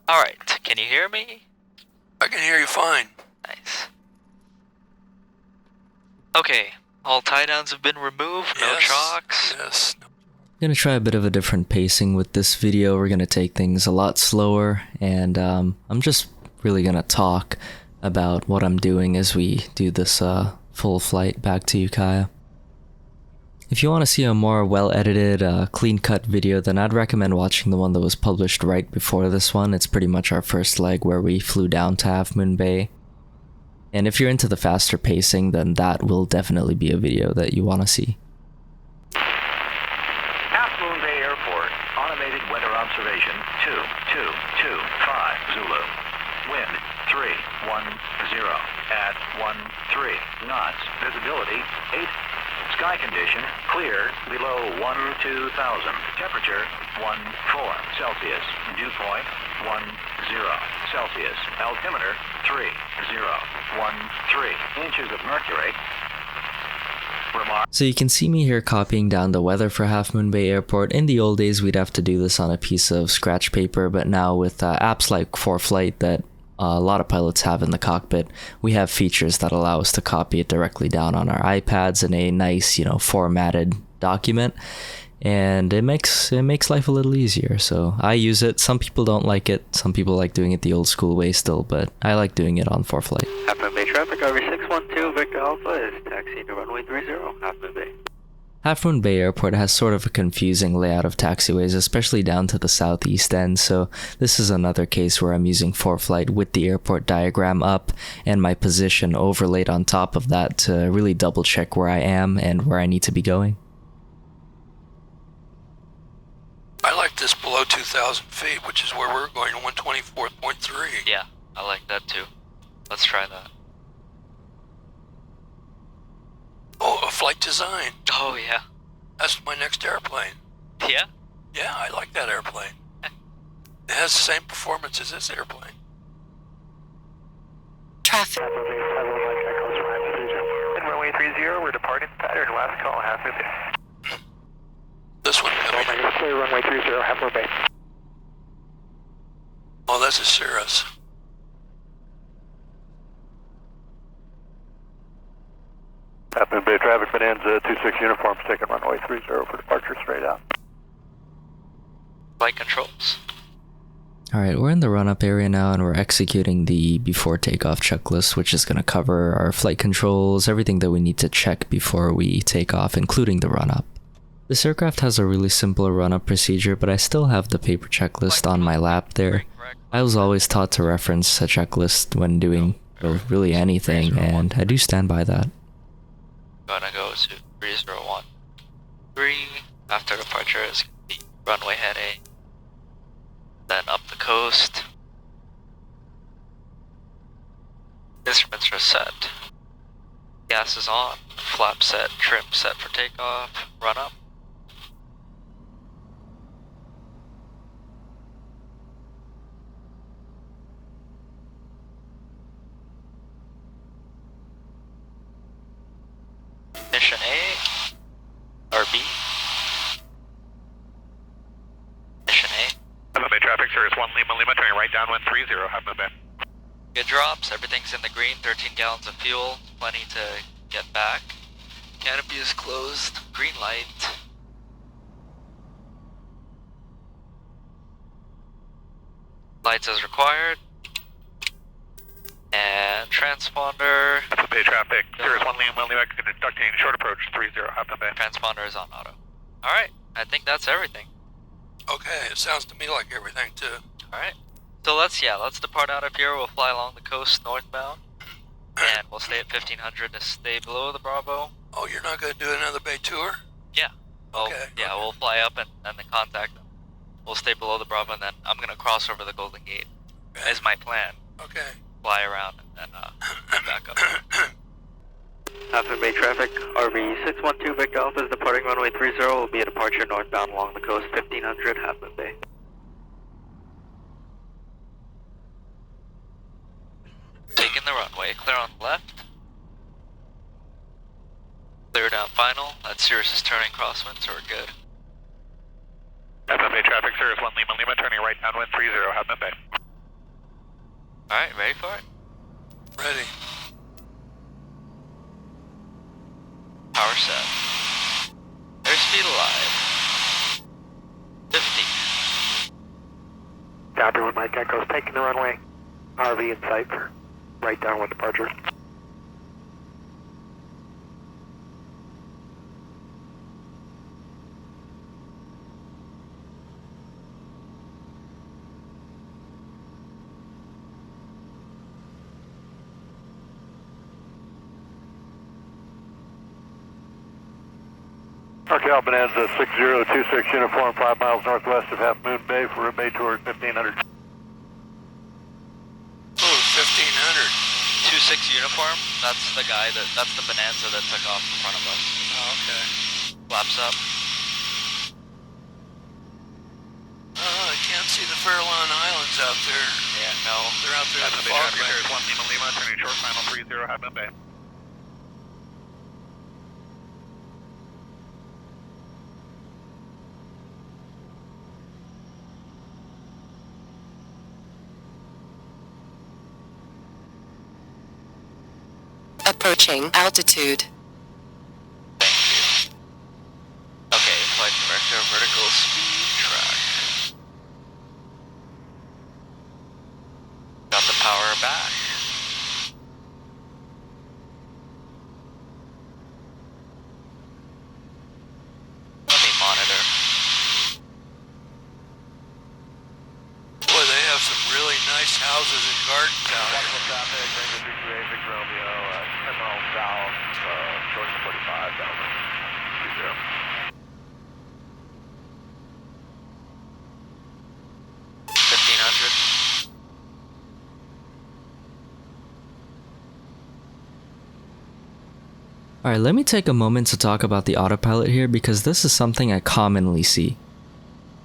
Alright, can you hear me? I can hear you fine. Nice. Okay, all tie downs have been removed, no chocks. Yes. I'm gonna try a bit of a different pacing with this video. We're gonna take things a lot slower, and I'm just really gonna talk about what I'm doing as we do this full flight back to Ukiah. If you want to see a more well-edited, clean-cut video, then I'd recommend watching the one that was published right before this one. It's pretty much our first leg where we flew down to Half Moon Bay. And if you're into the faster pacing, then that will definitely be a video that you want to see. Half Moon Bay Airport, automated weather observation 2225 Zulu. Wind 310 at 13 knots. Visibility 8. Sky condition clear below 12,000. Temperature 14 Celsius. Dew point 10 Celsius. Altimeter 3013 inches of mercury. So you can see me here copying down the weather for Half Moon Bay Airport. In the old days, we'd have to do this on a piece of scratch paper, but now with apps like ForeFlight that a lot of pilots have in the cockpit, we have features that allow us to copy it directly down on our iPads in a nice, formatted document, and it makes life a little easier. So I use it. Some people don't like it. Some people like doing it the old school way still, but I like doing it on ForeFlight. Half Moon Bay traffic, RV-612, Victor Alpha is taxiing to runway 30, Half Moon Bay. Half Moon Bay Airport has sort of a confusing layout of taxiways, especially down to the southeast end, so this is another case where I'm using ForeFlight with the airport diagram up and my position overlaid on top of that to really double check where I am and where I need to be going. I like this below 2,000 feet, which is where we're going, 124.3. Yeah, I like that too. Let's try that. Oh, a flight design. Oh yeah. That's my next airplane. Yeah? Yeah, I like that airplane. It has the same performance as this airplane. Traffic. Runway 30, we're departing pattern. Last call, Half Moon Bay. This one coming. Clear runway 30, Half Moon Bay. Oh, that's a Cirrus. Half Moon Bay traffic, Bonanza 26 uniforms, taking runway 30 for departure straight out. Flight controls. Alright, we're in the run-up area now and we're executing the before takeoff checklist, which is going to cover our flight controls, everything that we need to check before we take off, including the run-up. This aircraft has a really simple run-up procedure, but I still have the paper checklist on my lap there. I was always taught to reference a checklist when doing really anything, and I do stand by that. Gonna go to 3013. After departure is gonna be runway heading. Then up the coast. Instruments are set. Gas is on. Flap set. Trim set for takeoff. Run up. Mission A. RB. Mission A. Half Moon Bay traffic, Cirrus 1 Lima, turning right downwind 30, Half Moon Bay. Good drops. Everything's in the green. 13 gallons of fuel. Plenty to get back. Canopy is closed. Green light. Lights as required. And transponder. Half Moon Bay traffic, Cirrus 1 Lima, conducting short approach 30, Half Moon Bay. Transponder is on auto. Alright, I think that's everything. Okay, it sounds to me like everything too. Alright. So let's depart out of here. We'll fly along the coast northbound. And we'll stay at 1500 to stay below the Bravo. Oh, you're not going to do another bay tour? Yeah. Well, Okay. Yeah, we'll fly up and then contact them. We'll stay below the Bravo and then I'm going to cross over the Golden Gate. Okay. Is my plan. Okay. Fly around and then come back up. Half Moon Bay traffic, RV-612, Victor Alpha is departing runway 30, will be a departure northbound along the coast, 1500, Half Moon Bay. Taking the runway, clear on the left. Clear down final. That Cirrus is turning crosswind, so we're good. Half Moon Bay traffic, Cirrus 1 Lima, turning right downwind 30, Half Moon Bay. Alright, ready for it? Ready. Power set. Airspeed alive. 50. Copy, 1 Mike Echo's taking the runway. RV in sight for right downwind departure. Ukiah Bonanza 6026 uniform 5 miles northwest of Half Moon Bay for a bay tour 1500. Oh, 1500. 26 uniform, that's the Bonanza that took off in front of us. Oh, okay. Flaps up. Oh, I can't see the Farallon Islands out there. Yeah, no. They're out there in the fog bank. 1 Lima Lima, turning short final 30 Half Moon Bay. Approaching altitude. Thank you. Okay, flight director, vertical speed track. Got the power back. Let me monitor. Boy, they have some really nice houses and gardens out here. Traffic, Ranger 328, Big Romeo, 10 miles south, Georgia 45, downwind 20. 1500. Alright, let me take a moment to talk about the autopilot here because this is something I commonly see.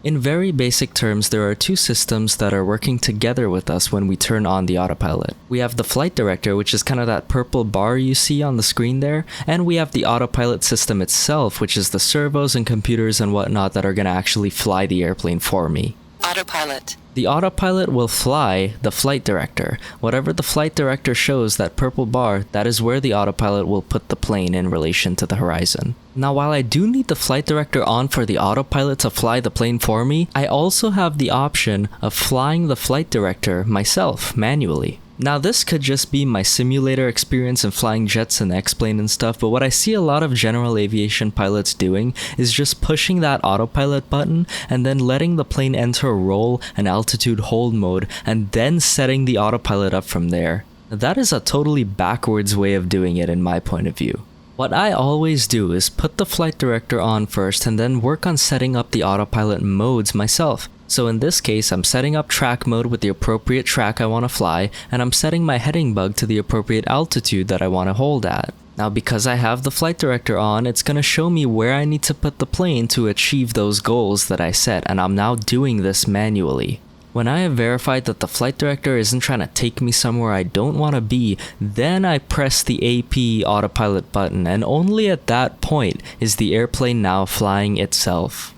In very basic terms, there are two systems that are working together with us when we turn on the autopilot. We have the flight director, which is kind of that purple bar you see on the screen there, and we have the autopilot system itself, which is the servos and computers and whatnot that are going to actually fly the airplane for me. Autopilot. The autopilot will fly the flight director. Whatever the flight director shows, that purple bar, that is where the autopilot will put the plane in relation to the horizon. Now, while I do need the flight director on for the autopilot to fly the plane for me, I also have the option of flying the flight director myself, manually. Now, this could just be my simulator experience in flying jets and X-plane and stuff, but what I see a lot of general aviation pilots doing is just pushing that autopilot button and then letting the plane enter a roll and altitude hold mode and then setting the autopilot up from there. That is a totally backwards way of doing it in my point of view. What I always do is put the flight director on first and then work on setting up the autopilot modes myself. So in this case, I'm setting up track mode with the appropriate track I want to fly, and I'm setting my heading bug to the appropriate altitude that I want to hold at. Now, because I have the flight director on, it's going to show me where I need to put the plane to achieve those goals that I set, and I'm now doing this manually. When I have verified that the flight director isn't trying to take me somewhere I don't want to be, then I press the AP autopilot button, and only at that point is the airplane now flying itself.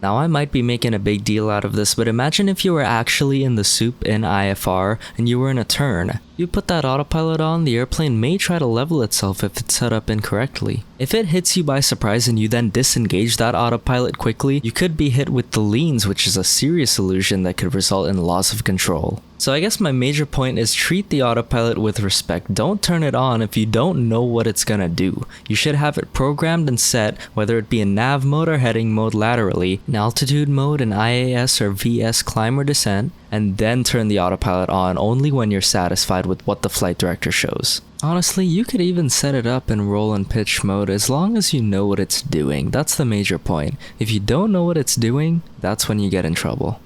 Now, I might be making a big deal out of this, but imagine if you were actually in the soup in IFR and you were in a turn. You put that autopilot on, the airplane may try to level itself if it's set up incorrectly. If it hits you by surprise and you then disengage that autopilot quickly, you could be hit with the leans, which is a serious illusion that could result in loss of control. So I guess my major point is treat the autopilot with respect. Don't turn it on if you don't know what it's gonna do. You should have it programmed and set, whether it be in nav mode or heading mode laterally, in altitude mode, in IAS or VS climb or descent, and then turn the autopilot on only when you're satisfied with what the flight director shows. Honestly, you could even set it up in roll and pitch mode as long as you know what it's doing. That's the major point. If you don't know what it's doing, that's when you get in trouble.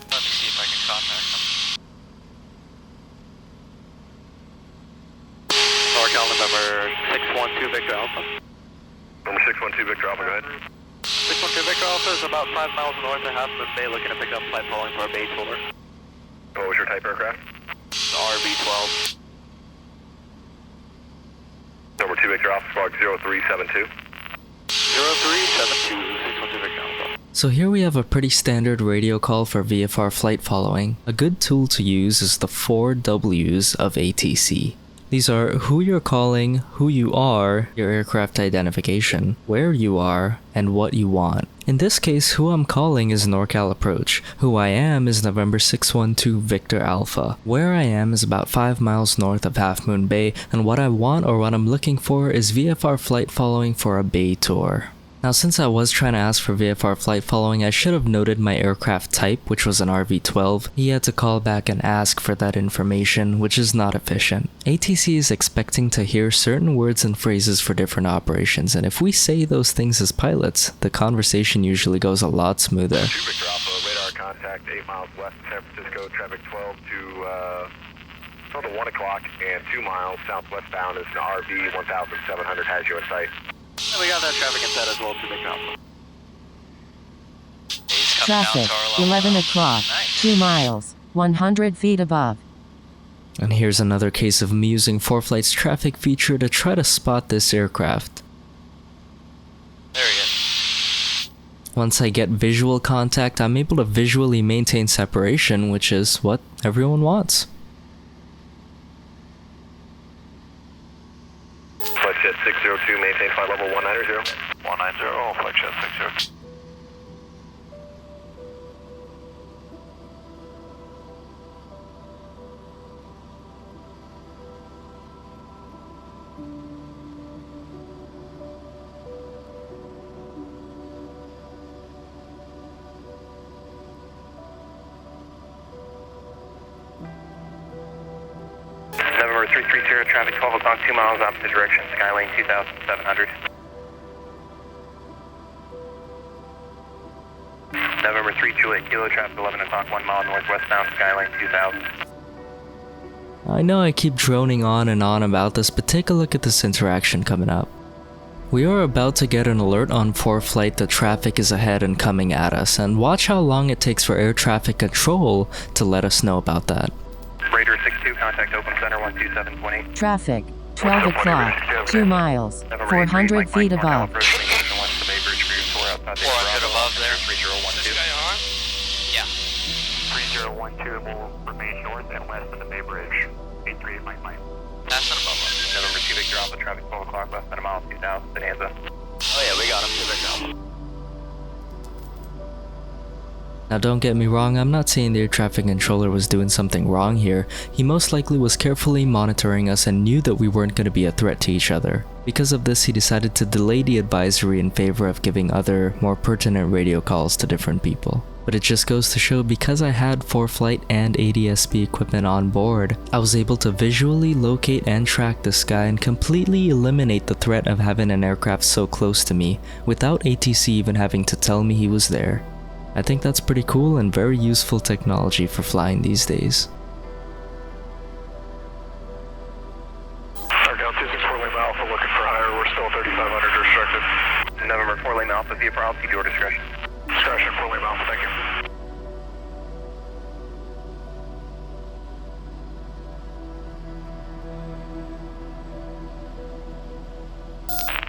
Let me see if I can contact them. NorCal November 612 Victor Alpha. Number 612 Victor Alpha, go ahead. 612 Victor Alpha is about 5 miles north of Half Moon Bay, looking to pick up flight following for a bay tour. What was your type aircraft? RV-12. Number 2 Victor Alpha, squawk 0372. 0372, 612 Victor Alpha. So here we have a pretty standard radio call for VFR flight following. A good tool to use is the 4 W's of ATC. These are who you're calling, who you are, your aircraft identification, where you are, and what you want. In this case, who I'm calling is NorCal Approach. Who I am is November 612 Victor Alpha. Where I am is about 5 miles north of Half Moon Bay, and what I want or what I'm looking for is VFR flight following for a bay tour. Now, since I was trying to ask for VFR flight following, I should have noted my aircraft type, which was an RV-12. He had to call back and ask for that information, which is not efficient. ATC is expecting to hear certain words and phrases for different operations, and if we say those things as pilots, the conversation usually goes a lot smoother. 2 Victor Alpha, radar contact 8 miles west of San Francisco, traffic 12 to 1 o'clock, and 2 miles southwestbound is an RV-1700 has you in sight. We got that traffic in set as well, 2 Victor Alpha. He's coming Traffic, down to our level 11 now. o'clock, Nice. 2 miles, 100 feet above. And here's another case of me using ForeFlight's traffic feature to try to spot this aircraft. Very good. Once I get visual contact, I'm able to visually maintain separation, which is what everyone wants. Flight jet 602, maintain flight level 190. 190, flight jet 602. November 330, traffic 12 o'clock, 2 miles opposite direction, Skylane 2700. November 328, kilo, traffic 11 o'clock, 1 mile northwestbound, Skylane 2000. I know I keep droning on and on about this, but take a look at this interaction coming up. We are about to get an alert on ForeFlight that traffic is ahead and coming at us, and watch how long it takes for air traffic control to let us know about that. Raider 62, contact open center 127.8. Traffic, 12 o'clock, 2 miles, 400 feet above. 400 above there. 3012. Guy on? Yeah. 3012 will remain north and west of the Bay Bridge. 838 Mike Mike. That's not above us. November 2 Victor Alpha, traffic 12 o'clock, less than a mile 2000, Bonanza. Oh yeah, we got him. 2 Victor Alpha. Now don't get me wrong, I'm not saying the air traffic controller was doing something wrong here. He most likely was carefully monitoring us and knew that we weren't going to be a threat to each other. Because of this, he decided to delay the advisory in favor of giving other, more pertinent radio calls to different people. But it just goes to show, because I had ForeFlight and ADS-B equipment on board, I was able to visually locate and track this guy and completely eliminate the threat of having an aircraft so close to me, without ATC even having to tell me he was there. I think that's pretty cool and very useful technology for flying these days. Stardown 264 Lima Alpha looking for higher. We're still 3500 restricted. November 4 Lima Alpha, via for altitude, your discretion. Discretion 4 Lima Alpha, thank you.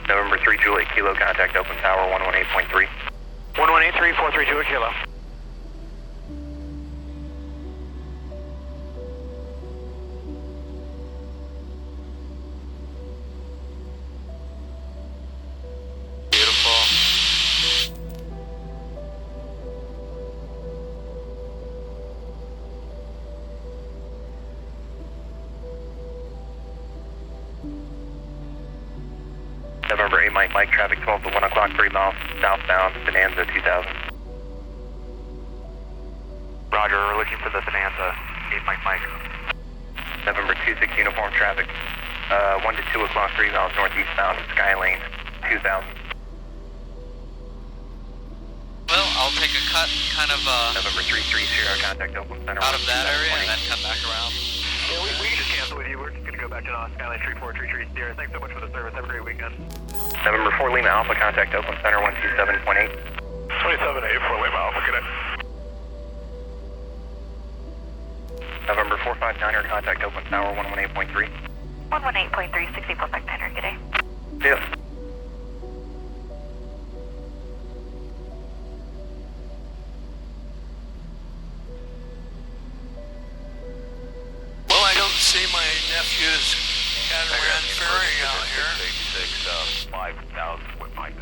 November 3 Juliet, kilo, contact open tower 118.3. 1183, 432 kilo. Beautiful. November 8 Mike, traffic 12 to 1 o'clock, 3 miles southbound, Bonanza 2000. Roger, we're looking for the Bonanza, 8 Mike. November 26 uniform traffic, 1 to 2 o'clock, 3 miles northeastbound, Skylane 2000. Well, I'll take a cut kind of November 330, contact open center. out of that area and then come back around. Yeah, we can just cancel with you. We're just going to go back to Skylane 3433 Sierra. Thanks so much for the service. Have a great weekend. November 4 Lima Alpha, contact open center 127.8. 27-8 4 Lima Alpha, good night. November 459er, contact open tower 118.3. 118.3, 64 Niner, good day. Yeah. get his catamaran ferry out here. 5,000 with Mike.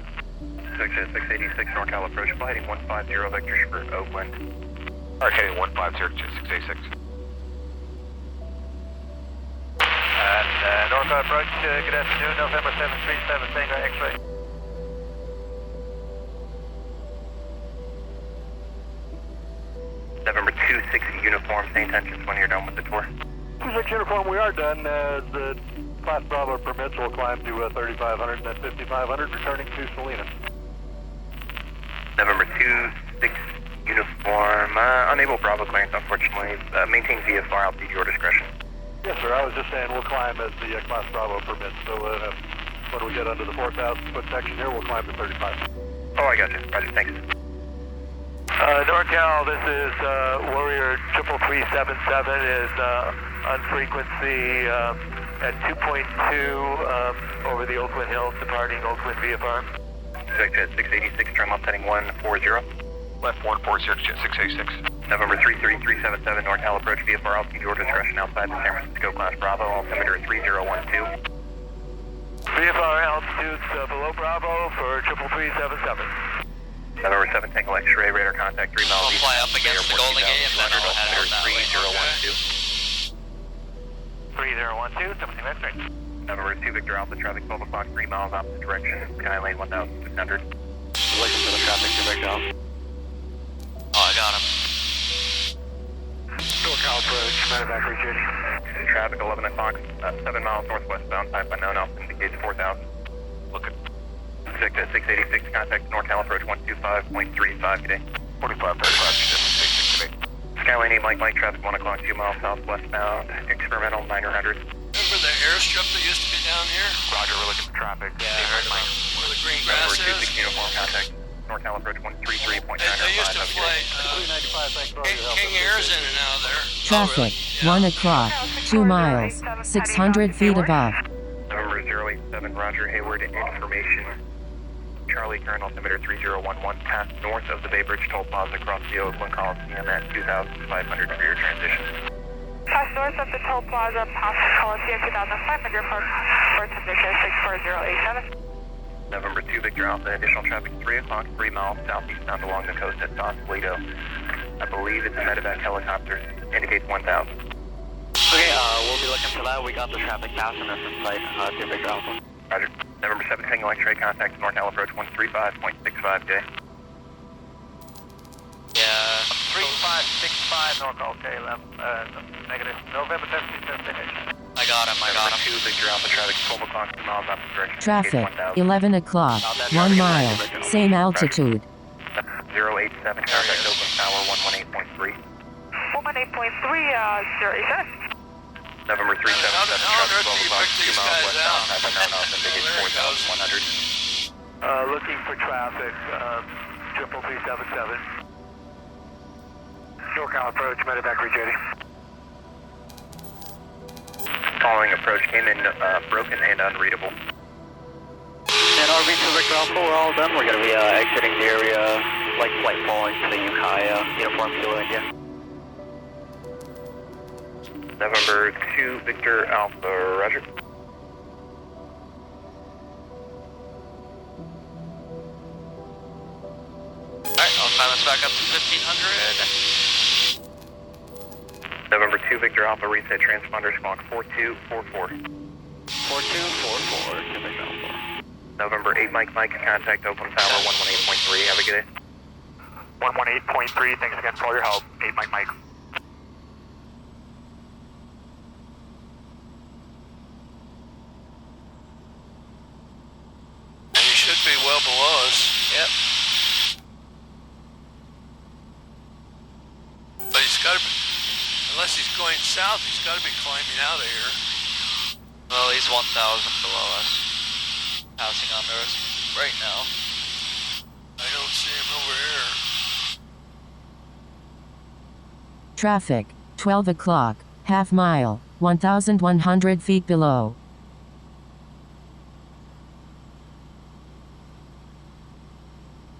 686 NorCal approach flight, 150 vector for Oakland. Alright, heading 150 to 686. And NorCal approach, good afternoon, November 737, Tango X-ray. November 260 uniform, same tensions when you're done with the tour. 26 uniform, we are done. The Class Bravo permits will climb to 3,500 and then 5,500, returning to Salina. November 26 uniform, unable Bravo clearance, unfortunately. Maintain VFR, altitude your discretion. Yes, sir. I was just saying we'll climb as the Class Bravo permits. So when we get under the 4,000-foot section here, we'll climb to 35. Oh, I got you. Roger, thanks. NorCal, this is Warrior 33377 is on frequency at 2.2 over the Oakland Hills, departing Oakland VFR. Jet 686, trim up heading 140. Left 140 to 686. November 33377, NorCal approach VFR, altitude your discretion outside the San Francisco Class Bravo, altimeter 3012. VFR altitudes below Bravo for 33377. November 7 Tango X-ray, radar contact 3 miles I'll east. fly up against the Golden Gate and then I'll head out that way. 3012. 3012, 17 X-ray. November 2 Victor Alpha, traffic 12 o'clock, 3 miles opposite direction, Sky Lane 1600. Looking for the traffic to break down. Oh, I got him. NorCal approach, medevac reaching. Traffic 11 o'clock, 7 miles northwestbound, type unknown, Alpha indicates 4,000. Looking. Victor 686, contact NorCal approach 125.35 today. 4535 to 686 today. Skylane 8 Mike, traffic 1 o'clock, 2 miles southwestbound, experimental 900. Remember the airstrip that used to be down here? Roger, we're looking for traffic. Yeah, I heard Mike. Where the green November grass is? 26 uniform, contact NorCal approach 133.905. They used to fly 395, thanks for all your help. King Air's in and out of there. Traffic, Oh, really? 1 o'clock, 2 miles, 600 feet above. November 087, Roger Hayward, information. Charlie, current altimeter 3011, pass north of the Bay Bridge toll plaza across the Oakland Coliseum at 2,500 for your transition. Pass north of the toll plaza, past the Coliseum, 2,500 for temperature 64087. November 2 Victor Alpha, additional traffic 3 o'clock, 3 miles southeastbound along the coast at Sausalito. I believe it's a medevac helicopter, indicates 1,000. Okay, we'll be looking for that. We got the traffic pass and that's in sight to Victor Alpha. Roger. November 7 Tango X-ray, contact NorCal approach 135.65 day. Yeah. 3565 NorCal, okay, negative. November 17th, finish. I got him. November 2 Victor Alpha, traffic 12 o'clock, 2 miles opposite direction. Traffic, 1,000. 11 o'clock, 1 mile, same altitude. 087, contact Oakland Tower 118.3. 118.3, 087. November 377, How traffic on earth 12 do you o'clock, pick 2 these miles guys westbound, out? type unknown, Alpha indicates There it goes. 4,100. Looking for traffic, 33377. NorCal approach, medevac reaching. Following approach came in broken and unreadable. And RV to Victor Alpha, we're all done. We're going to be exiting the area, like flight falling to the Ukiah uniform to India. November 2 Victor Alpha, roger. Alright, I'll climb us back up to 1500. November 2 Victor Alpha, reset transponder squawk 4244. 4244 to Victor Alpha. November 8 Mike, contact Oakland Tower 118.3. Have a good day. 118.3, thanks again for all your help. 8 Mike. And he should be well below us. Yep. But he's got to be, unless he's going south, he's got to be climbing out of here. Well, he's 1,000 below us. Passing under us right now. I don't see him over here. Traffic, 12 o'clock, half mile, 1,100 feet below.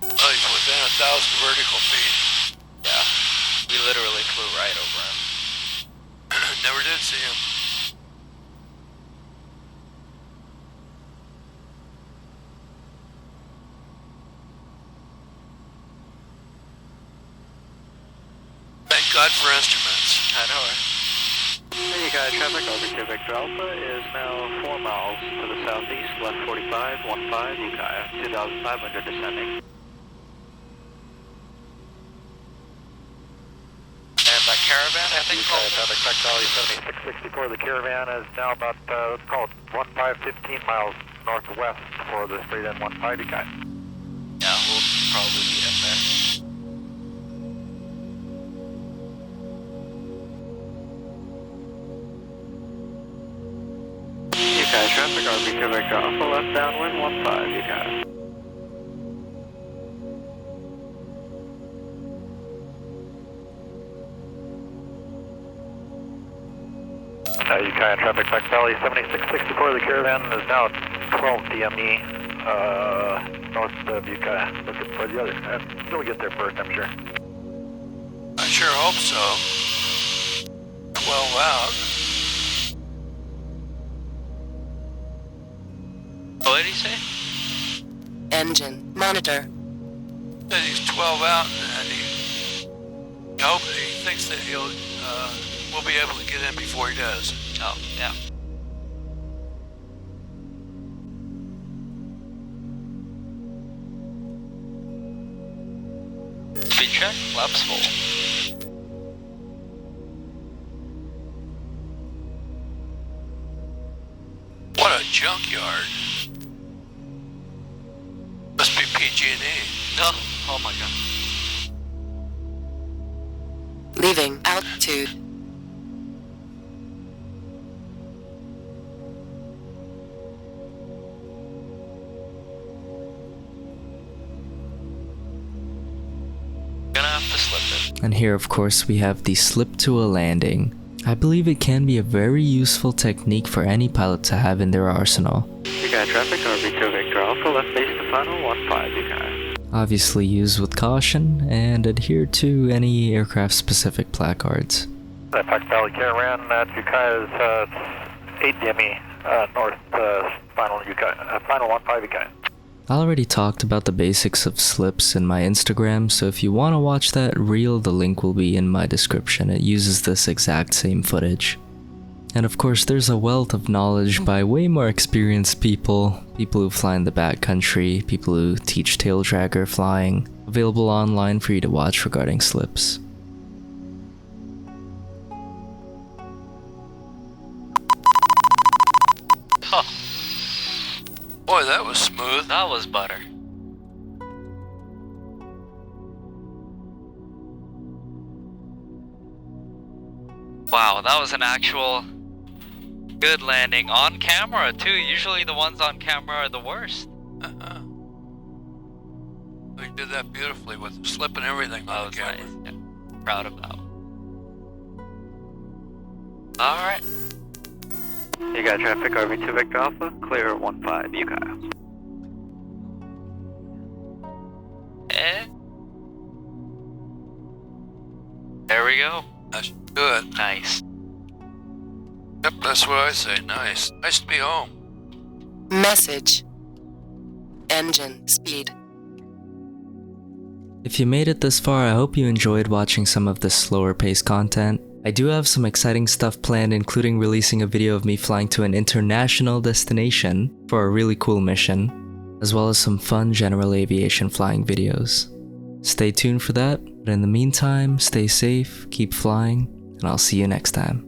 Oh, he's within 1,000 vertical feet. Yeah. We literally flew right over him. Never did see him. God for instruments. I know her. Ukiah traffic, RV-2 Victor Alpha is now 4 miles to the southeast, left 45, 15, Ukiah, 2,500 descending. And that caravan, I think. Ukiah traffic, Valley 7664. The caravan is now about, let's call it 15 miles northwest for the straight N15 Ukiah. Yeah, we'll probably be in there. Ukiah traffic, RV-2 Victor Alpha, left downwind, 15, Ukiah. Ukiah traffic, Valley 7664. The caravan is now 12 DME north of Ukiah. Looking for the other. We'll get there first, I'm sure. I sure hope so. 12 out. What did he say? Engine. Monitor. Said he's 12 out, and he thinks that we'll be able to get in before he does. Oh, yeah. Speed check, flaps full. What a junkyard. Must be PG&E. No, oh my god. Leaving altitude. Gonna have to slip it. And here, of course, we have the slip to a landing. I believe it can be a very useful technique for any pilot to have in their arsenal. Ukiah traffic, RV-2 Victor Alpha, left base to final, 15, Ukiah. Obviously use with caution and adhere to any aircraft-specific placards. Valley caravan at Ukiah is 8 DME north final Ukiah, final 15 Ukiah. I already talked about the basics of slips in my Instagram, so if you want to watch that reel, the link will be in my description. It uses this exact same footage. And of course, there's a wealth of knowledge by way more experienced people who fly in the backcountry, people who teach tail dragger flying, available online for you to watch regarding slips. Huh, Boy, that was smooth. that was butter. Wow, that was an actual good landing on camera too. Usually the ones on camera are the worst. We did that beautifully with the slip and everything That on was the camera. nice. Yeah, proud of that. Alright. Ukiah traffic, RV-2 Victor Alpha, clear 15, Ukiah. There we go. That's good. Nice. Yep, that's what I say. Nice. Nice to be home. Message. Engine speed. If you made it this far, I hope you enjoyed watching some of this slower paced content. I do have some exciting stuff planned, including releasing a video of me flying to an international destination for a really cool mission, as well as some fun general aviation flying videos. Stay tuned for that, but in the meantime, stay safe, keep flying, and I'll see you next time.